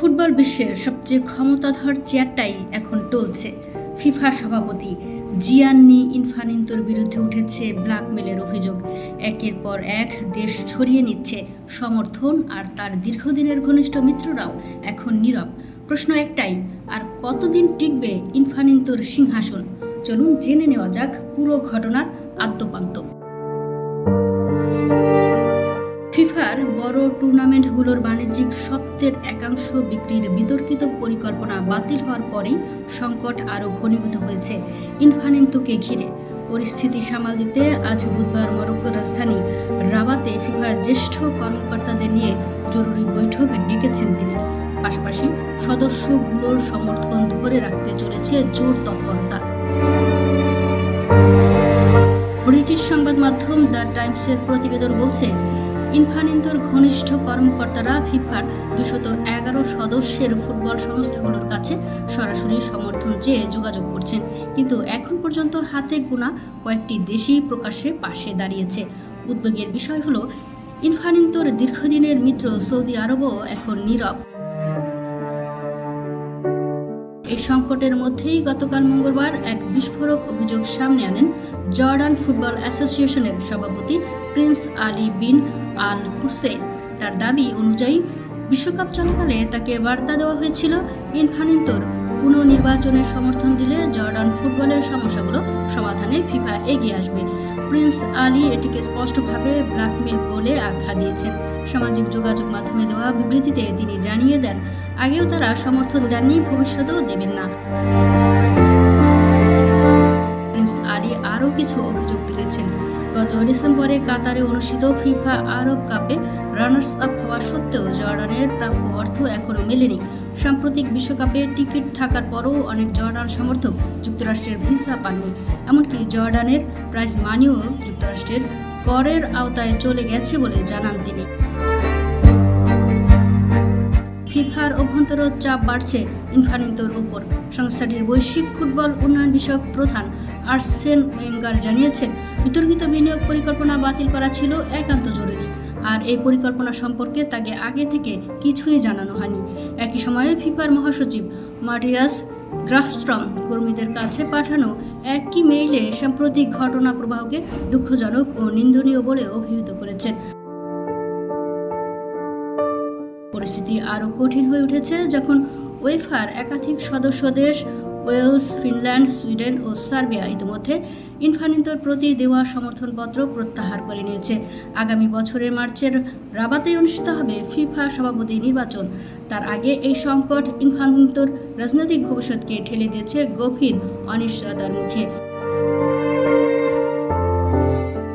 Football বিশ্বের সবচেয়ে ক্ষমতাধর চেয়ারটাই এখন টলছে। ফিফা সভাপতি জিয়ান্নি ইনফানিন্তোর বিরুদ্ধে উঠেছে ব্ল্যাকমেলের অভিযোগ। একের পর এক দেশ ছড়িয়ে নিচ্ছে সমর্থন, আর তার দীর্ঘদিনের ঘনিষ্ঠ মিত্ররাও এখন নীরব। প্রশ্ন একটাই, আর কতদিন টিকবে ইনফানিন্তোর সিংহাসন? চলুন জেনে নেওয়া যাক পুরো ঘটনার আদ্যোপান্ত। ফিফার বড় টুর্নামেন্টগুলোর বাণিজ্যিক স্বত্বের একাংশ বিক্রির বিতর্কিত পরিকল্পনা বাতিল হওয়ার পরেই সংকট আরও ঘনীভূত হয়েছে ইনফানিন্তোকে ঘিরে। পরিস্থিতি সামাল দিতে আজ বুধবার মরক্কোর রাজধানী রাবাতে ফিফার জ্যেষ্ঠ কর্মকর্তাদের নিয়ে জরুরি বৈঠক ডেকেছেন তিনি। পাশাপাশি সদস্যগুলোর সমর্থন ধরে রাখতে চলেছে জোর তৎপরতা। ব্রিটিশ সংবাদ মাধ্যম দ্য টাইমসের প্রতিবেদন বলছে, ইনফানিন্তোর ঘনিষ্ঠ কর্মকর্তারা ফিফার 211 সদস্যের ফুটবল সংস্থাগুলোর কাছে সরাসরি সমর্থন চেয়ে যোগাযোগ করছেন, কিন্তু এখন পর্যন্ত হাতে গোনা কয়েকটি দেশই প্রকাশ্যে পাশে দাঁড়িয়েছে। উদ্বেগের বিষয় হলো, ইনফানিন্তোর দীর্ঘদিনের মিত্র সৌদি আরবও এখন নীরব। এই সংকটের মধ্যেই গতকাল মঙ্গলবার এক বিস্ফোরক অভিযোগ সামনে আনেন জর্ডান ফুটবল অ্যাসোসিয়েশনের সভাপতি প্রিন্স আলী বিন আল হুসেইন। তার দাবি অনুযায়ী বিশ্বকাপ চলাকালে তাকে বার্তা দেওয়া হয়েছিল, ইনফানিন্তোর পুনর্নির্বাচনের সমর্থন দিলে জর্ডান ফুটবলের সমস্যাগুলো সমাধানে ফিফা এগিয়ে আসবে। প্রিন্স আলী এটিকে স্পষ্টভাবে ব্ল্যাকমেল বলে আখ্যা দিয়েছেন। সামাজিক যোগাযোগ মাধ্যমে দেওয়া বিবৃতিতে তিনি জানিয়ে দেন, আগেও তারা সমর্থন দেননি, ভবিষ্যতেও দেবেন না। প্রিন্স আলী আরও কিছু অভিযোগ তুলেছেন। গত ডিসেম্বরে কাতারে অনুষ্ঠিত ফিফা আরব কাপে রানার্স আপ হওয়া সত্ত্বেও জর্ডানের প্রাপ্য অর্থ এখনও মেলেনি। সাম্প্রতিক বিশ্বকাপে টিকিট থাকার পরও অনেক জর্ডান সমর্থক যুক্তরাষ্ট্রের ভিসা পাননি। এমনকি জর্ডানের প্রাইজ মানিও যুক্তরাষ্ট্রের করের আওতায় চলে গেছে বলে জানান তিনি। ফিফার অভ্যন্তর চাপ বাড়ছে ইনফানিন্তোর উপর। সংস্থাটির বৈশ্বিক ফুটবল উন্নয়ন বিষয়ক প্রধান আর্সেন ওয়েঙ্গার জানিয়েছেন, বিতর্কিত বিনিয়োগ পরিকল্পনা বাতিল করা ছিল একান্ত জরুরি, আর এই পরিকল্পনা সম্পর্কে তাকে আগে থেকে কিছুই জানানো হয়নি। একই সময়ে ফিফার মহাসচিব মাটিয়াস গ্রাফস্ট্রম কর্মীদের কাছে পাঠানো একই মেইলে সাম্প্রতিক ঘটনা প্রবাহকে দুঃখজনক ও নিন্দনীয় বলে অভিহিত করেছেন। পরিস্থিতি আরও কঠিন হয়ে উঠেছে যখন উয়েফার একাধিক সদস্য দেশ ওয়েলস, ফিনল্যান্ড, সুইডেন ও সার্বিয়া ইতিমধ্যে ইনফানিন্তোর প্রতি দেওয়া সমর্থনপত্র প্রত্যাহার করে নিয়েছে। আগামী বছরের মার্চের রাবাতেই অনুষ্ঠিত হবে ফিফা সভাপতি নির্বাচন। তার আগে এই সংকট ইনফানিন্তোর রাজনৈতিক ভবিষ্যৎকে ঠেলে দিয়েছে গভীর অনিশ্চয়তার মুখে।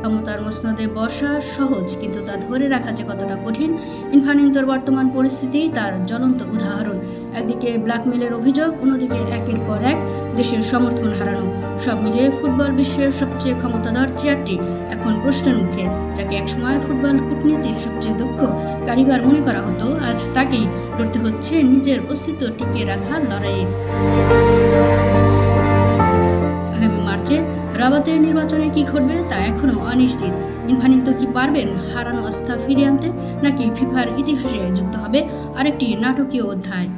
ক্ষমতার মসনদে বসা সহজ, কিন্তু তা ধরে রাখা যে কতটা কঠিন, ইনফানিন্তোর বর্তমান পরিস্থিতি তার জ্বলন্ত উদাহরণ। একদিকে ব্ল্যাকমেলের অভিযোগ, অন্যদিকে একের পর এক দেশের সমর্থন হারানো। সব মিলিয়ে ফুটবল বিশ্বের সবচেয়ে ক্ষমতাধর চেয়ারটি এখন প্রশ্নের মুখে। যাকে একসময় ফুটবল কূটনীতির সবচেয়ে দক্ষ কারিগর মনে করা হতো, আজ তাকেই লড়তে হচ্ছে নিজের অস্তিত্ব টিকিয়ে রাখার লড়াইয়ে। আগামী মার্চে রাবাতের নির্বাচনে কি ঘটবে তা এখনও অনিশ্চিত। ইনফানিন্তো কি পারবেন হারানো আস্থা ফিরিয়ে আনতে, নাকি ফিফার ইতিহাসে যুক্ত হবে আরেকটি নাটকীয় অধ্যায়?